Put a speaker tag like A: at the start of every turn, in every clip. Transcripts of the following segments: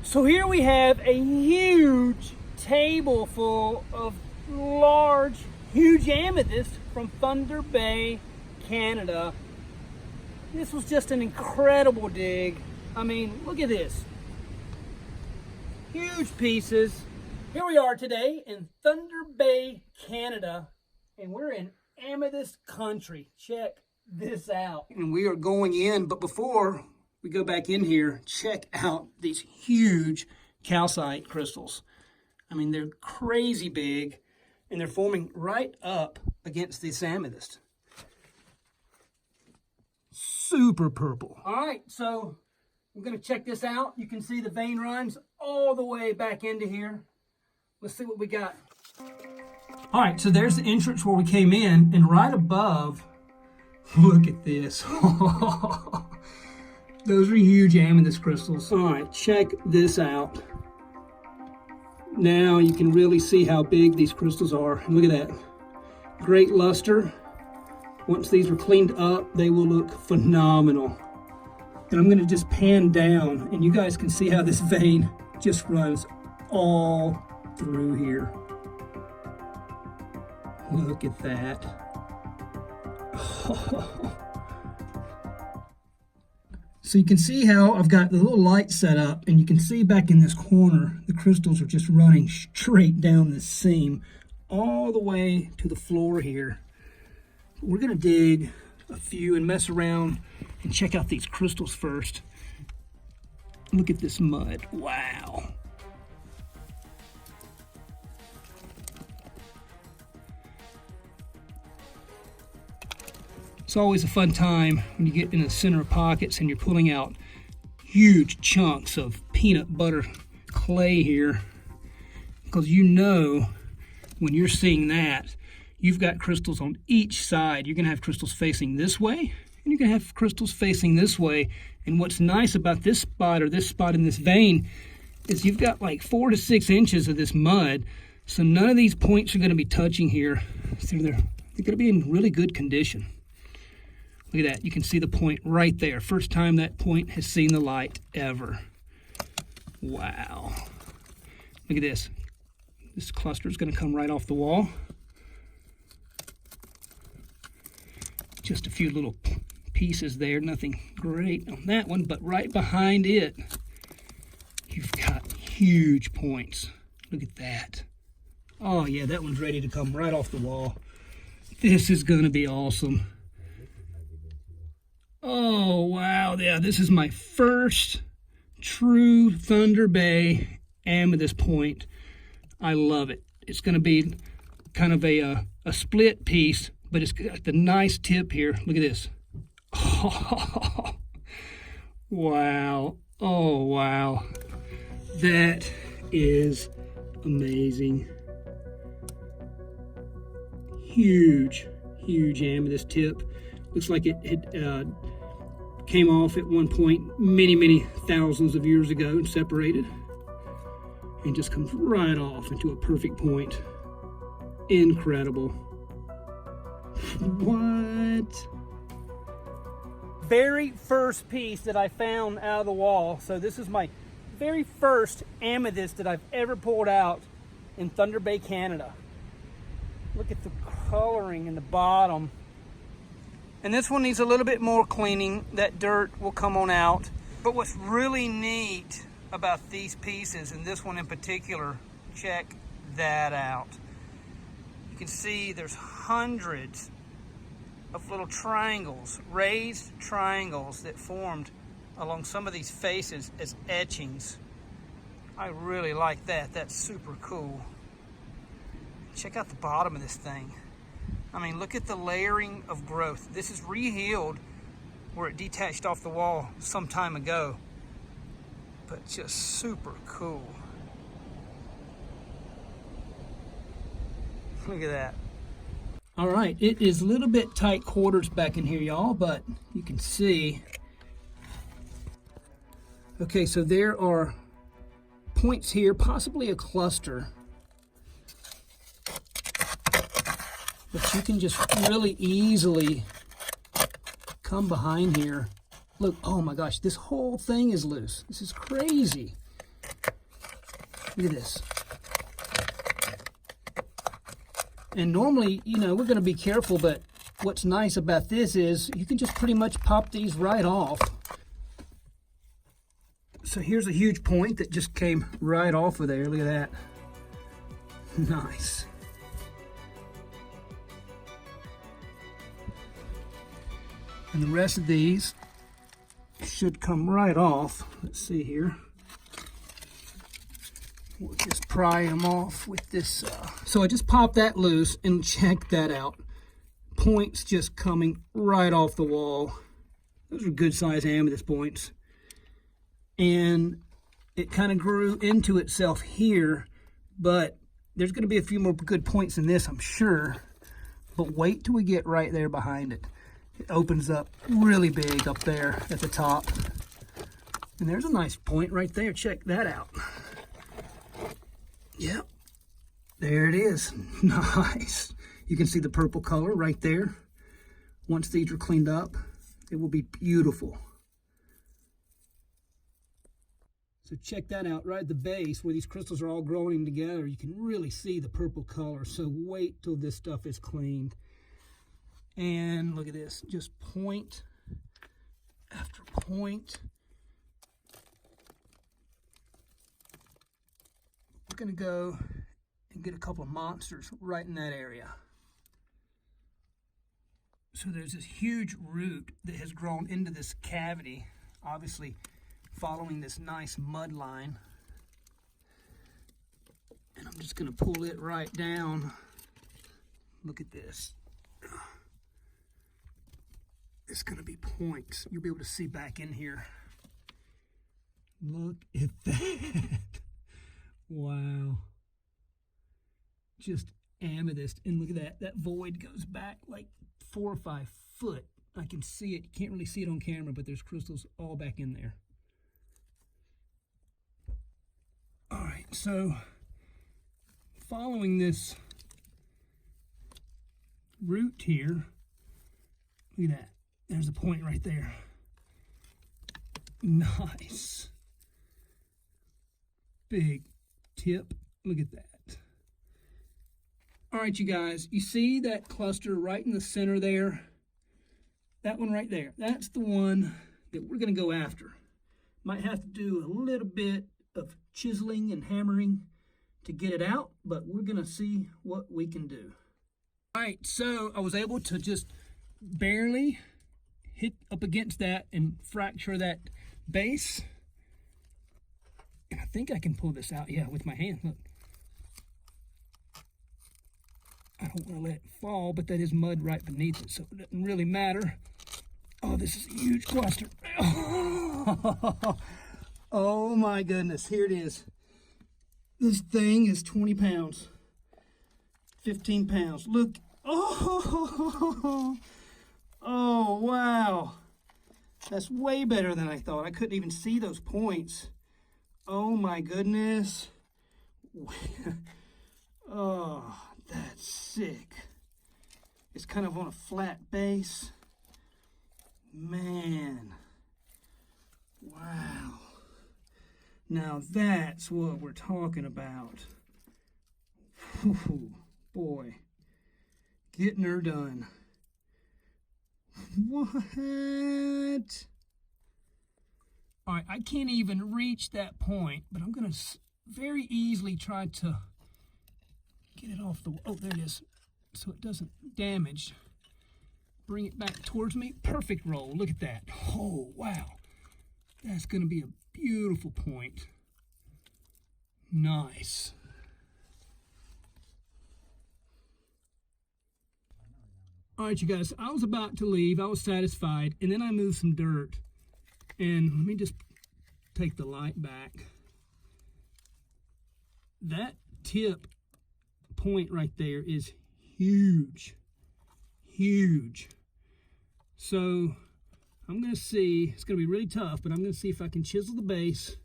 A: So here we have a huge table full of large, huge amethyst from Thunder Bay, Canada. This was just an incredible dig. I mean, look at this. Huge pieces. Here we are today in Thunder Bay, Canada, and we're in amethyst country. Check this out. And we are going in, but before we go back in here, check out these huge calcite crystals. I mean, they're crazy big, and they're forming right up against this amethyst. Super purple. All right, so I'm gonna check this out. You can see the vein runs all the way back into here. Let's see what we got. All right, so there's the entrance where we came in, and right above, look at this. Those are huge amethyst crystals. All right, check this out. Now you can really see how big these crystals are. Look at that. Great luster. Once these are cleaned up, they will look phenomenal. And I'm gonna just pan down, and you guys can see how this vein just runs all through here. Look at that. So you can see how I've got the little light set up, and you can see back in this corner, the crystals are just running straight down this seam all the way to the floor here. We're gonna dig a few and mess around and check out these crystals first. Look at this mud, wow. It's always a fun time when you get in the center of pockets and you're pulling out huge chunks of peanut butter clay here, because you know when you're seeing that, you've got crystals on each side. You're gonna have crystals facing this way, and you're gonna have crystals facing this way. And what's nice about this spot, or this spot in this vein, is you've got like 4 to 6 inches of this mud, so none of these points are gonna be touching here. So they're gonna be in really good condition. Look at that, you can see the point right there. First time that point has seen the light ever. Wow. Look at this. This cluster is gonna come right off the wall. Just a few little pieces there, nothing great on that one, but right behind it, you've got huge points. Look at that. Oh yeah, that one's ready to come right off the wall. This is gonna be awesome. Oh, wow, yeah, this is my first true Thunder Bay amethyst point. I love it. It's gonna be kind of a split piece, but it's got the nice tip here. Look at this. Oh, wow. Oh, wow. That is amazing. Huge, huge amethyst tip. Looks like it came off at one point many thousands of years ago and separated, and just comes right off into a perfect point. Incredible. What? Very first piece that I found out of the wall. So this is my very first amethyst that I've ever pulled out in Thunder Bay, Canada. Look at the coloring in the bottom. And this one needs a little bit more cleaning. That dirt will come on out. But what's really neat about these pieces, and this one in particular, check that out. You can see there's hundreds of little triangles, raised triangles that formed along some of these faces as etchings. I really like that. That's super cool. Check out the bottom of this thing. I mean, look at the layering of growth. This is rehealed where it detached off the wall some time ago, but just super cool. Look at that. All right, it is a little bit tight quarters back in here, y'all, but you can see. Okay, so there are points here, possibly a cluster. But you can just really easily come behind here. Look, oh my gosh, this whole thing is loose. This is crazy. Look at this. And normally, you know, we're going to be careful, but what's nice about this is you can just pretty much pop these right off. So here's a huge point that just came right off of there. Look at that. Nice. And the rest of these should come right off. Let's see here. We'll just pry them off with this. So I just popped that loose and check that out. Points just coming right off the wall. Those are good size amethyst points. And it kind of grew into itself here, but there's going to be a few more good points in this, I'm sure. But wait till we get right there behind it. It opens up really big up there at the top. And there's a nice point right there. Check that out. Yep, there it is. Nice. You can see the purple color right there. Once these are cleaned up, it will be beautiful. So check that out right at the base where these crystals are all growing together. You can really see the purple color. So wait till this stuff is cleaned. And look at this, just point after point. We're gonna go and get a couple of monsters right in that area. So there's this huge root that has grown into this cavity, obviously following this nice mud line. And I'm just gonna pull it right down. Look at this. It's gonna be points. You'll be able to see back in here. Look at that. Wow. Just amethyst. And look at that. That void goes back like 4 or 5 foot. I can see it. You can't really see it on camera, but there's crystals all back in there. All right, so following this root here, look at that. There's a point right there. Nice. Big tip. Look at that. All right, you guys, you see that cluster right in the center there? That one right there. That's the one that we're going to go after. Might have to do a little bit of chiseling and hammering to get it out, but we're going to see what we can do. All right, so I was able to just barely hit up against that and fracture that base. And I think I can pull this out, yeah, with my hand. Look. I don't want to let it fall, but that is mud right beneath it, so it doesn't really matter. Oh, this is a huge cluster. Oh my goodness, here it is. This thing is 20 pounds, 15 pounds. Look, oh, wow. That's way better than I thought. I couldn't even see those points. Oh my goodness. Oh, that's sick. It's kind of on a flat base. Man. Wow. Now that's what we're talking about. Whew, boy. Getting her done. What? All right, I can't even reach that point, but I'm going to very easily try to get it off the... Oh, there it is. So it doesn't damage. Bring it back towards me. Perfect roll. Look at that. Oh, wow. That's going to be a beautiful point. Nice. All right, you guys. I was about to leave. I was satisfied. And then I moved some dirt. And let me just take the light back. That tip point right there is huge. Huge. So I'm going to see, it's going to be really tough, but I'm going to see if I can chisel the base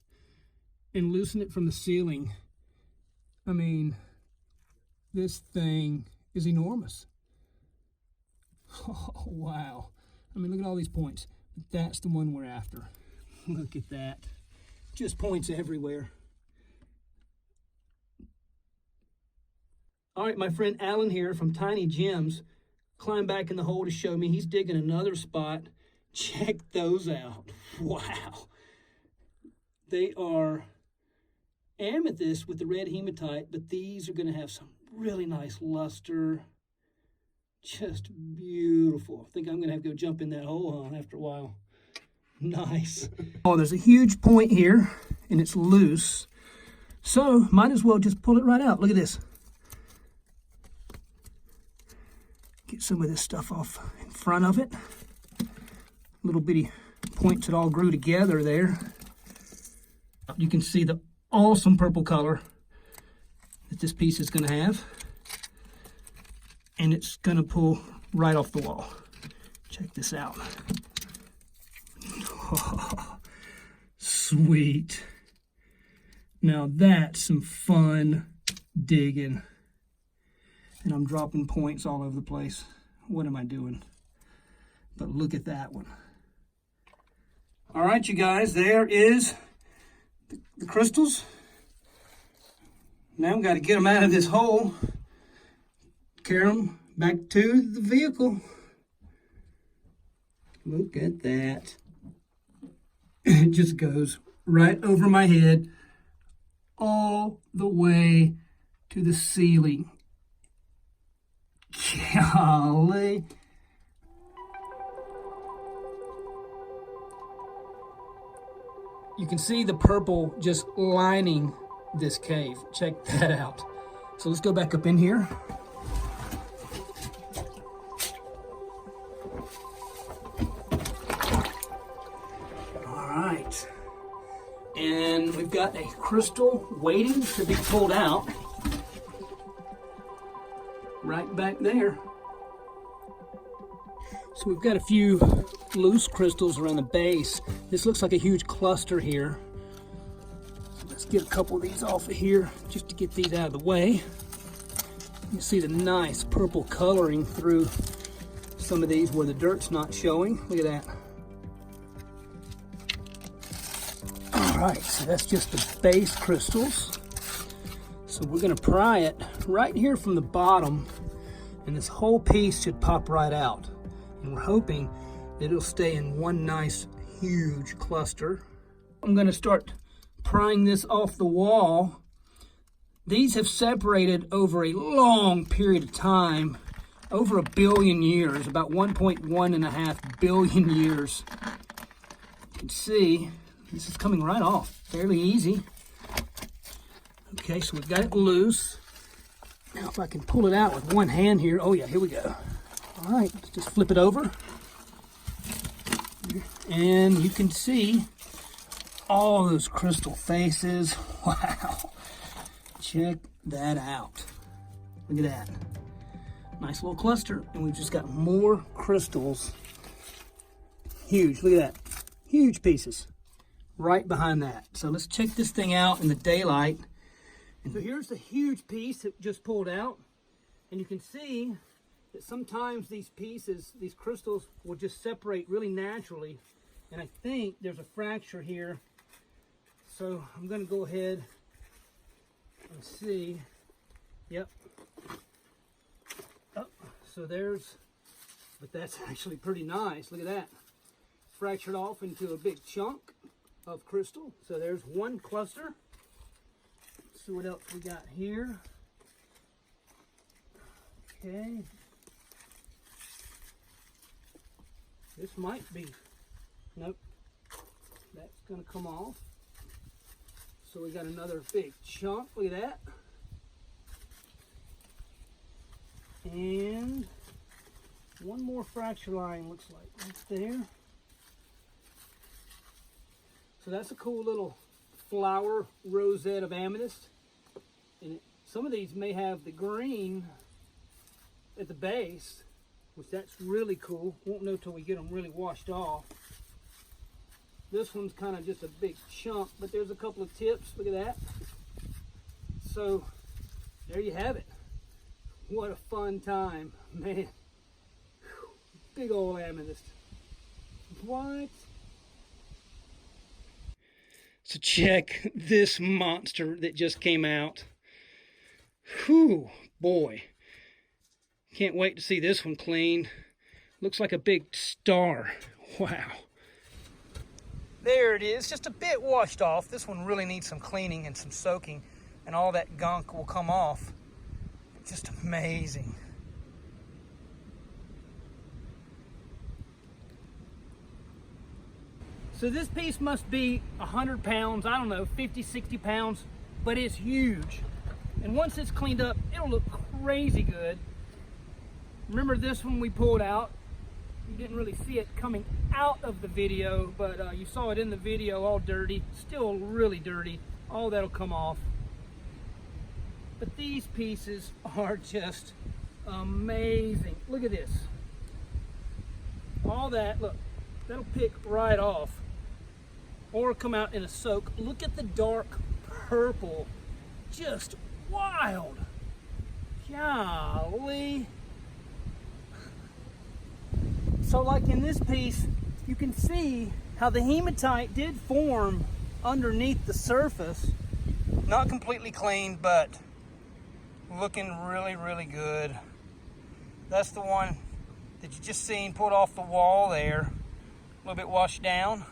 A: and loosen it from the ceiling. I mean, this thing is enormous. Oh, wow. I mean, look at all these points. But that's the one we're after. Look at that. Just points everywhere. All right, my friend Alan here from Tiny Gems climbed back in the hole to show me he's digging another spot. Check those out. Wow. They are amethyst with the red hematite, but these are going to have some really nice luster. Just beautiful. I think I'm going to have to go jump in that hole, huh, after a while. Nice. Oh, there's a huge point here, and it's loose. So, might as well just pull it right out. Look at this. Get some of this stuff off in front of it. Little bitty points that all grew together there. You can see the awesome purple color that this piece is going to have. And it's going to pull right off the wall. Check this out. Oh, sweet. Now that's some fun digging. And I'm dropping points all over the place. What am I doing? But look at that one. All right, you guys, there is the crystals. Now we've got to get them out of this hole. Carry them back to the vehicle. Look at that. It just goes right over my head all the way to the ceiling. Golly. You can see the purple just lining this cave. Check that out. So let's go back up in here. And we've got a crystal waiting to be pulled out. Right back there. So we've got a few loose crystals around the base. This looks like a huge cluster here. So let's get a couple of these off of here just to get these out of the way. You see the nice purple coloring through some of these where the dirt's not showing. Look at that. Alright, so that's just the base crystals. So we're going to pry it right here from the bottom, and this whole piece should pop right out. And we're hoping that it'll stay in one nice, huge cluster. I'm going to start prying this off the wall. These have separated over a long period of time, over 1 billion years, about 1.1 billion years. You can see this is coming right off, fairly easy. Okay, so we've got it loose. Now if I can pull it out with one hand here, oh yeah, here we go. All right, let's just flip it over. And you can see all those crystal faces. Wow, check that out. Look at that. Nice little cluster, and we've just got more crystals. Huge, look at that, huge pieces. Right behind that. So let's check this thing out in the daylight. And so here's the huge piece that just pulled out. And you can see that sometimes these pieces, these crystals, will just separate really naturally. And I think there's a fracture here. So I'm going to go ahead and see. Yep. Oh, so there's, but that's actually pretty nice. Look at that. Fractured off into a big chunk of crystal. So there's one cluster. Let's see what else we got here. Okay. This might be, nope, that's going to come off. So we got another big chunk. Look at that. And one more fracture line looks like right there. So that's a cool little flower rosette of amethyst. And some of these may have the green at the base, which that's really cool. Won't know till we get them really washed off. This one's kind of just a big chunk, but there's a couple of tips. Look at that. So there you have it. What a fun time, man. Big old amethyst. What? So check this monster that just came out. Whew, boy. Can't wait to see this one clean. Looks like a big star. Wow. There it is, just a bit washed off. This one really needs some cleaning and some soaking, and all that gunk will come off. Just amazing. So this piece must be 100 pounds, I don't know, 50, 60 pounds, but it's huge. And once it's cleaned up, it'll look crazy good. Remember this one we pulled out? You didn't really see it coming out of the video, but you saw it in the video all dirty, still really dirty. All that'll come off. But these pieces are just amazing. Look at this. All that, look, that'll pick right off or come out in a soak. Look at the dark purple, just wild. Golly. So like in this piece, you can see how the hematite did form underneath the surface. Not completely clean, but looking really, really good. That's the one that you just seen pulled off the wall there. A little bit washed down.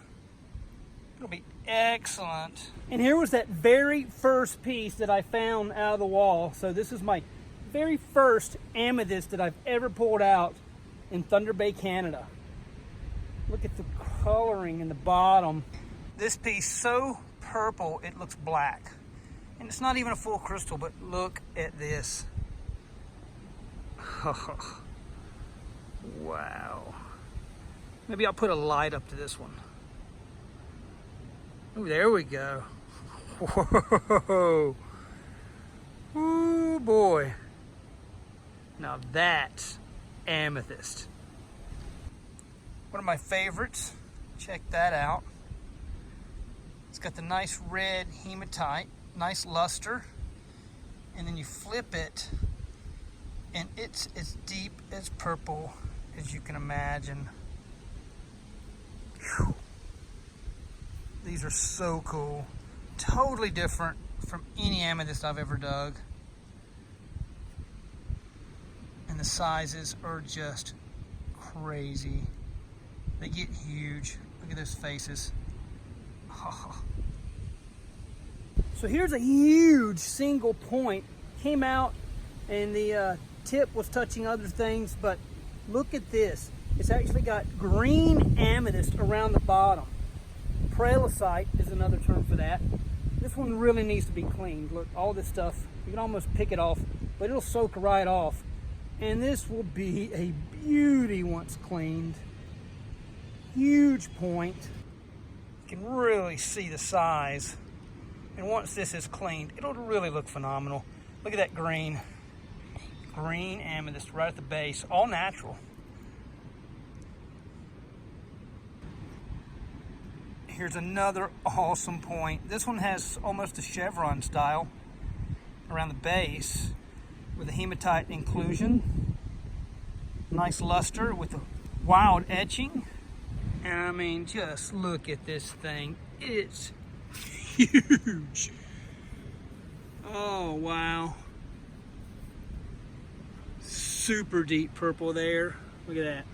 A: It'll be excellent. And here was that very first piece that I found out of the wall. So this is my very first amethyst that I've ever pulled out in Thunder Bay, Canada. Look at the coloring in the bottom. This piece so purple it looks black. And it's not even a full crystal, but look at this. Oh, wow. Maybe I'll put a light up to this one. Oh, there we go. Whoa. Oh boy. Now that's amethyst. One of my favorites. Check that out. It's got the nice red hematite, nice luster, and then you flip it and it's as deep as purple as you can imagine. Whew. These are so cool. Totally different from any amethyst I've ever dug. And the sizes are just crazy. They get huge. Look at those faces. Oh. So here's a huge single point. Came out and the tip was touching other things, but look at this. It's actually got green amethyst around the bottom. Pralesite is another term for that. This one really needs to be cleaned. Look, all this stuff, you can almost pick it off, but it'll soak right off. And this will be a beauty once cleaned. Huge point. You can really see the size. And once this is cleaned, it'll really look phenomenal. Look at that green. Green amethyst right at the base, all natural. Here's another awesome point. This one has almost a chevron style around the base with a hematite inclusion. Nice luster with a wild etching. And I mean, just look at this thing. It's huge. Oh, wow. Super deep purple there. Look at that.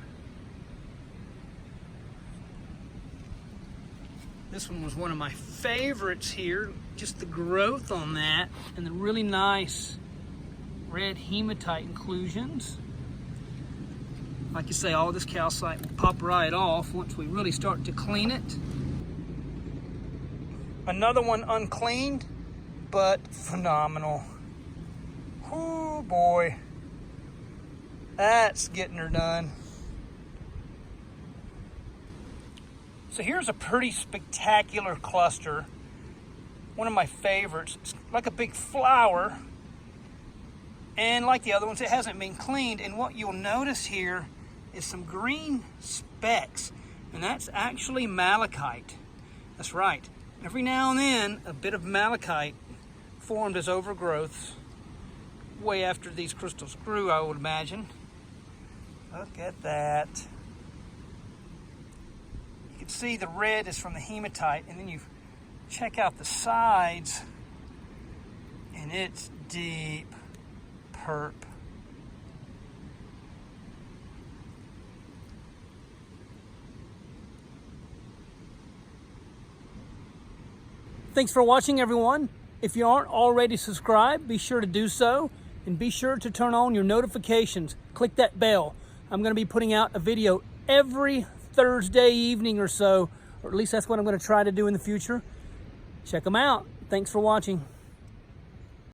A: This one was one of my favorites here. Just the growth on that and the really nice red hematite inclusions. Like you say, all this calcite will pop right off once we really start to clean it. Another one uncleaned, but phenomenal. Oh boy, that's getting her done. So here's a pretty spectacular cluster. One of my favorites. It's like a big flower. And like the other ones, it hasn't been cleaned. And what you'll notice here is some green specks. And that's actually malachite. That's right. Every now and then, a bit of malachite formed as overgrowths. Way after these crystals grew, I would imagine. Look at that. You can see the red is from the hematite, and then you check out the sides, and it's deep superb. Thanks for watching, everyone. If you aren't already subscribed, be sure to do so, and be sure to turn on your notifications. Click that bell. I'm going to be putting out a video every Thursday evening or so, or at least that's what I'm going to try to do in the future. Check them out. Thanks for watching.